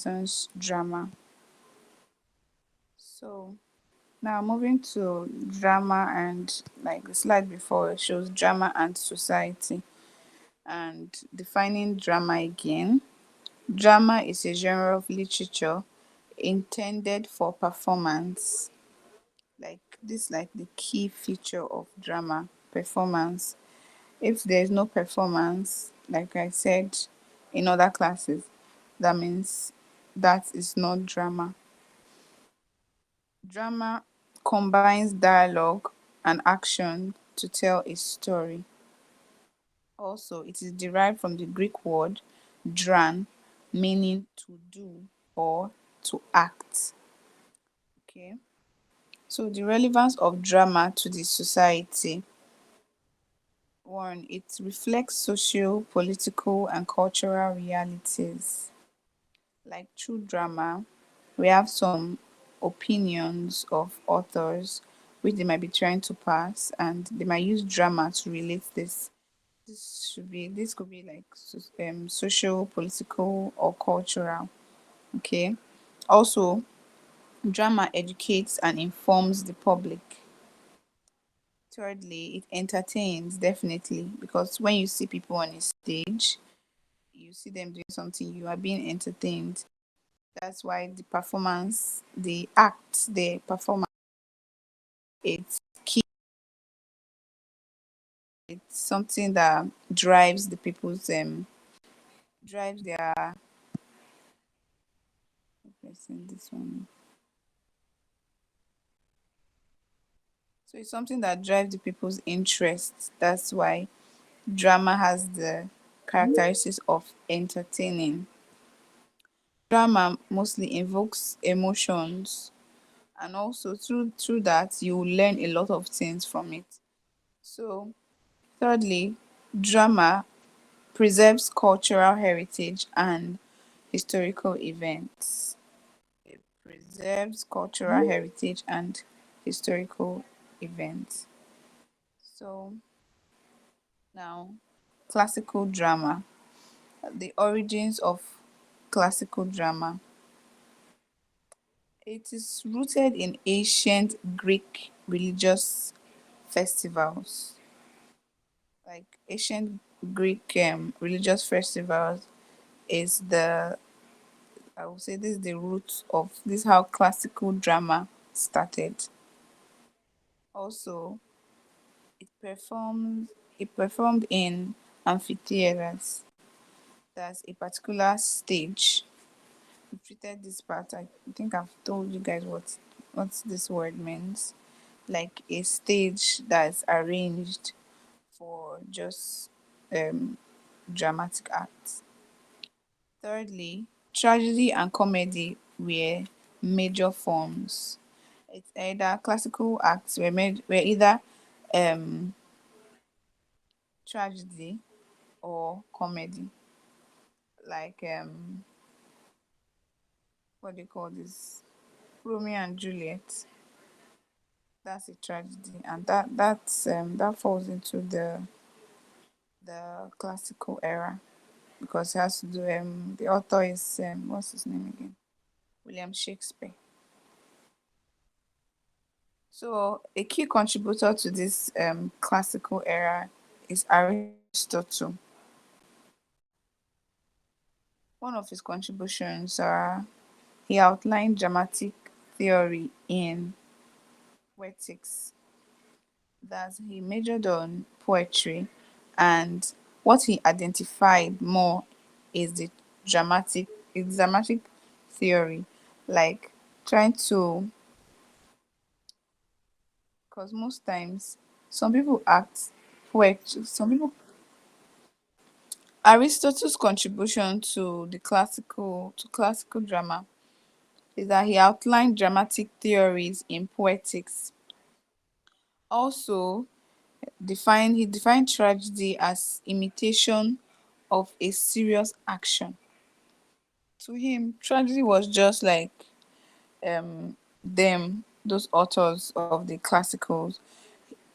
Milton's drama. So now moving to drama, and like the slide before it shows drama and society, and defining drama again. Drama is a genre of literature intended for performance. Like this, like the key feature of drama, performance. If there's no performance, like I said in other classes, that means that is not drama. Drama combines dialogue and action to tell a story. Also, it is derived from the Greek word dran, meaning to do or to act. Okay. So the relevance of drama to the society. One, it reflects social, political, and cultural realities. Like through drama, we have some opinions of authors which they might be trying to pass, and they might use drama to relate this. This could be like social, political, or cultural. Okay. Also, drama educates and informs the public. Thirdly, it entertains definitely, because when you see people on a stage, you see them doing something, you are being entertained. That's why the performance, the act, the performance, it's key. It's something that drives the people's drives their this one. So it's something that drives the people's interest. That's why drama has the characteristics of entertaining. Drama mostly invokes emotions, and also through that you will learn a lot of things from it. So thirdly, drama preserves cultural heritage and historical events. It preserves cultural heritage and historical events. So now, classical drama. The origins of classical drama. It is rooted in ancient Greek religious festivals. Like ancient Greek religious festivals is the, I would say this is the root of this, how classical drama started. Also, it performs it performed in amphitheaters. That's a particular stage. We treated this part. I think I've told you guys what this word means. Like a stage that's arranged for just um dramatic acts. Thirdly, tragedy and comedy were major forms. It's either classical acts were either um tragedy or comedy. Like what do you call this? Romeo and Juliet. That's a tragedy, and that falls into the classical era, because it has to do the author is what's his name again? William Shakespeare. So a key contributor to this classical era is Aristotle. One of his contributions are he outlined dramatic theory in poetics, that he majored on poetry, and what he identified more is the dramatic theory, like trying to, because most times some people act poetry, some people. Aristotle's contribution to classical drama is that he outlined dramatic theories in poetics. Also, he defined tragedy as imitation of a serious action. To him, tragedy was just like those authors of the classicals.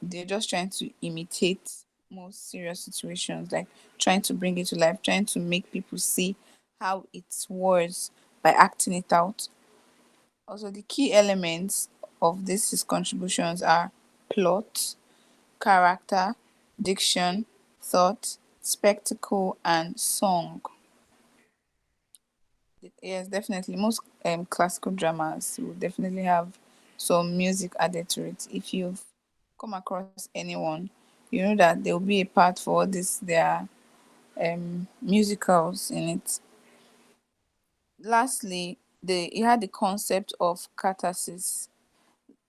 They're just trying to imitate most serious situations, like trying to bring it to life, trying to make people see how it was by acting it out. Also, the key elements of this his contributions are plot, character, diction, thought, spectacle, and song. Yes, definitely. Most classical dramas will definitely have some music added to it. If you've come across anyone, you know that there will be a part for all this their musicals in it. Lastly, it had the concept of catharsis.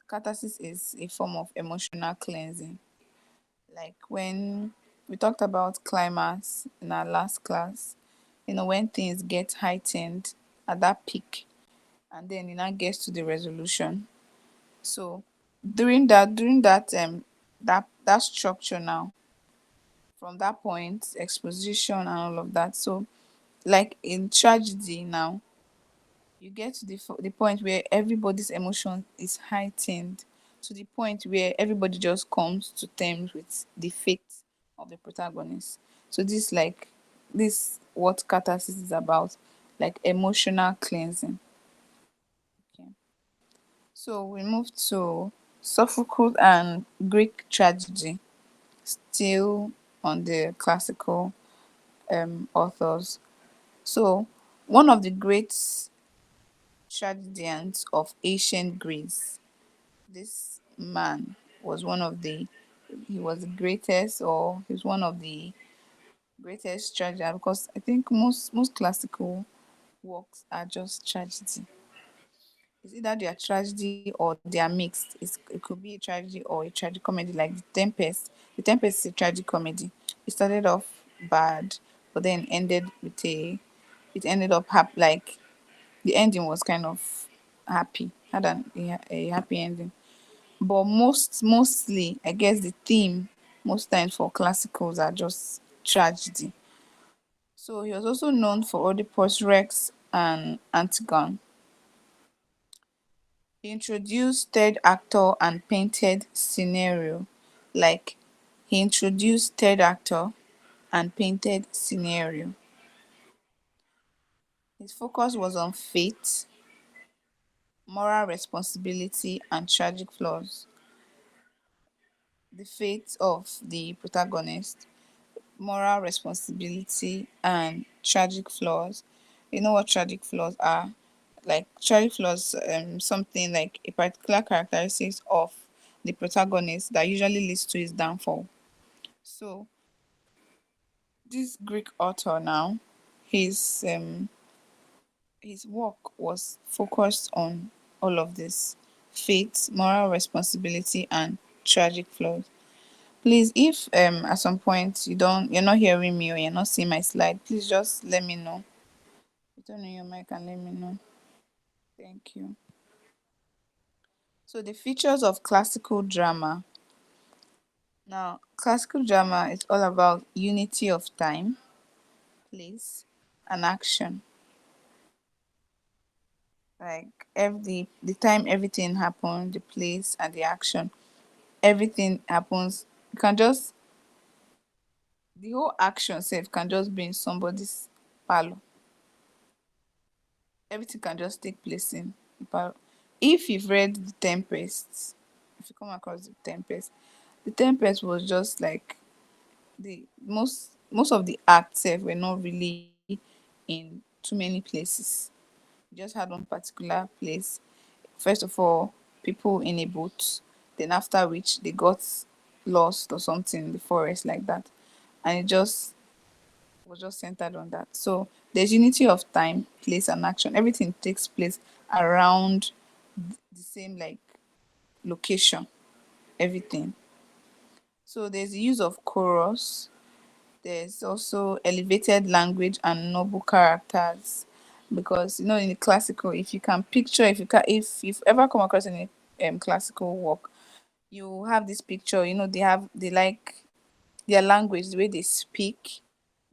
Catharsis is a form of emotional cleansing. Like when we talked about climax in our last class, when things get heightened at that peak, and then it now gets to the resolution. So during that structure now, from that point, exposition and all of that. So like in tragedy now, you get to the point where everybody's emotion is heightened to the point where everybody just comes to terms with the fate of the protagonist. So this what catharsis is about, like emotional cleansing. Okay. So we move to Sophocles and Greek tragedy, still on the classical authors. So one of the great tragedians of ancient Greece, this man was one of the he was the greatest, or he's one of the greatest tragedians, because I think most classical works are just tragedy. It's either they are tragedy or they are mixed. It could be a tragedy or a tragic comedy, like the Tempest. The Tempest is a tragic comedy. It started off bad, but then ended with a it ended up like the ending was kind of happy, had a happy ending. But mostly, I guess the theme most times for classicals are just tragedy. So he was also known for Oedipus Rex and Antigone. He introduced third actor and painted scenario. Like he introduced third actor and painted scenario. His focus was on fate, moral responsibility, and tragic flaws. The fate of the protagonist, moral responsibility, and tragic flaws. You know what tragic flaws are? Like tragic flaws, something like a particular characteristics of the protagonist that usually leads to his downfall. So this Greek author now, his his work was focused on all of this: fate, moral responsibility, and tragic flaws. Please, if at some point you're not hearing me or you're not seeing my slide, please just let me know. You turn on your mic and let me know. Thank you. So the features of classical drama. Now, classical drama is all about unity of time, place, and action. Like the time everything happened, the place and the action, everything happens. You can just the whole action self can just be in somebody's parlor. Everything can just take place in the parlor. If you've read The Tempest, if you come across The Tempest was just like the most of the acts sef were not really in too many places. You just had one particular place. First of all, people in a boat, then after which they got lost or something in the forest like that. And it just was just centered on that. So there's unity of time, place, and action. Everything takes place around the same like location. Everything. So there's the use of chorus. There's also elevated language and noble characters. Because in the classical, if you can picture, if you've ever come across any classical work, you have this picture. They like their language, the way they speak,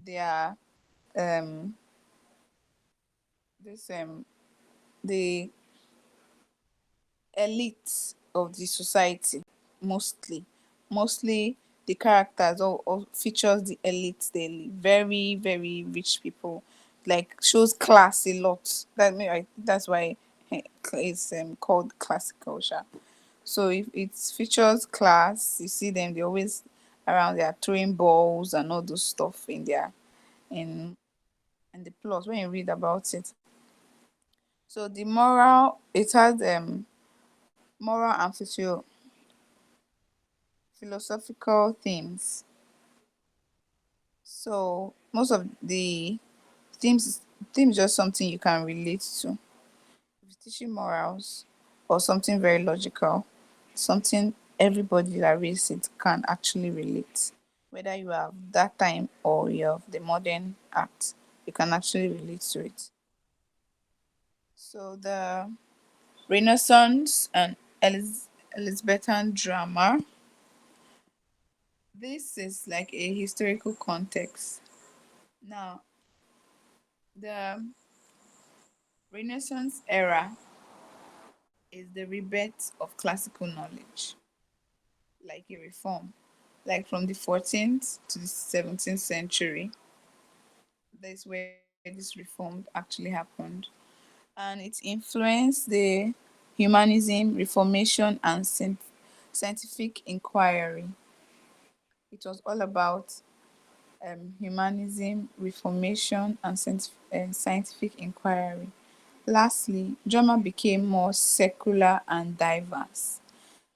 their um this the elite of the society, mostly the characters or features the elite, very very rich people, like shows class a lot. That's why it's called classical. Sha. So if it features class, you see them. They always around. They are throwing balls and all those stuff in their in in the plot when you read about it. So the moral, it has moral and philosophical themes. So most of the themes just something you can relate to. If it's teaching morals or something very logical, something everybody that reads it can actually relate. Whether you have that time or you have the modern act, you can actually relate to it. So the Renaissance and Elizabethan drama. This is like a historical context. Now, the Renaissance era is the rebirth of classical knowledge, like a reform. Like from the 14th to the 17th century, that's where this reform actually happened. And it influenced the humanism, reformation, and scientific inquiry. It was all about humanism, reformation, and scientific inquiry. Lastly, drama became more secular and diverse.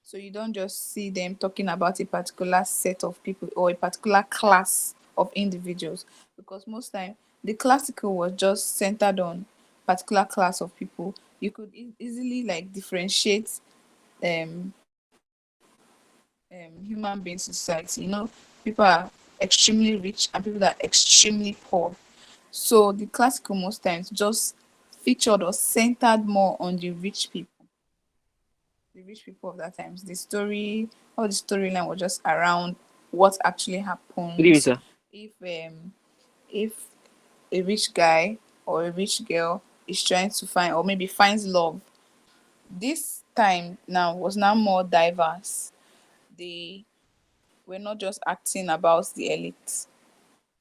So you don't just see them talking about a particular set of people or a particular class of individuals, because most time the classical was just centered on particular class of people. You could easily like differentiate um human beings in society. People are extremely rich and people that are extremely poor. So the classical most times just featured or centered more on the rich people of that times. All the storyline was just around what actually Good evening, happens sir. if a rich guy or a rich girl is trying to find or maybe finds love. This time now was now more diverse. They were not just acting about the elite.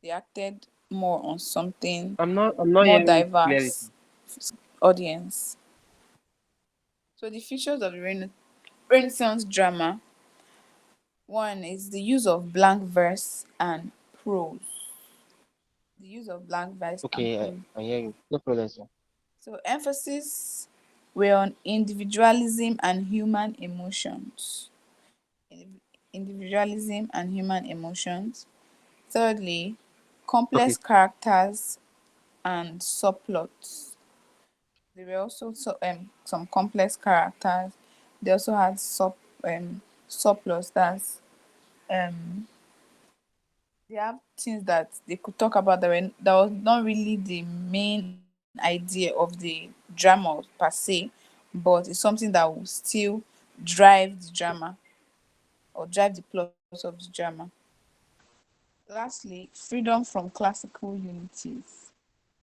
They acted more on something I'm not more hearing you clearly, diverse sir. audience. So the features of the Renaissance drama, one is the use of blank verse and prose. The use of blank verse and Okay, prose. I hear you. No problem, sir. So emphasis were on individualism and human emotions. Individualism and human emotions. Thirdly, Okay, complex characters and subplots. There were also some complex characters. They also had subplots. Um they have things that they could talk about that was not really the main idea of the drama per se, but it's something that will still drive the drama or drive the plot of the drama. Lastly, freedom from classical unities.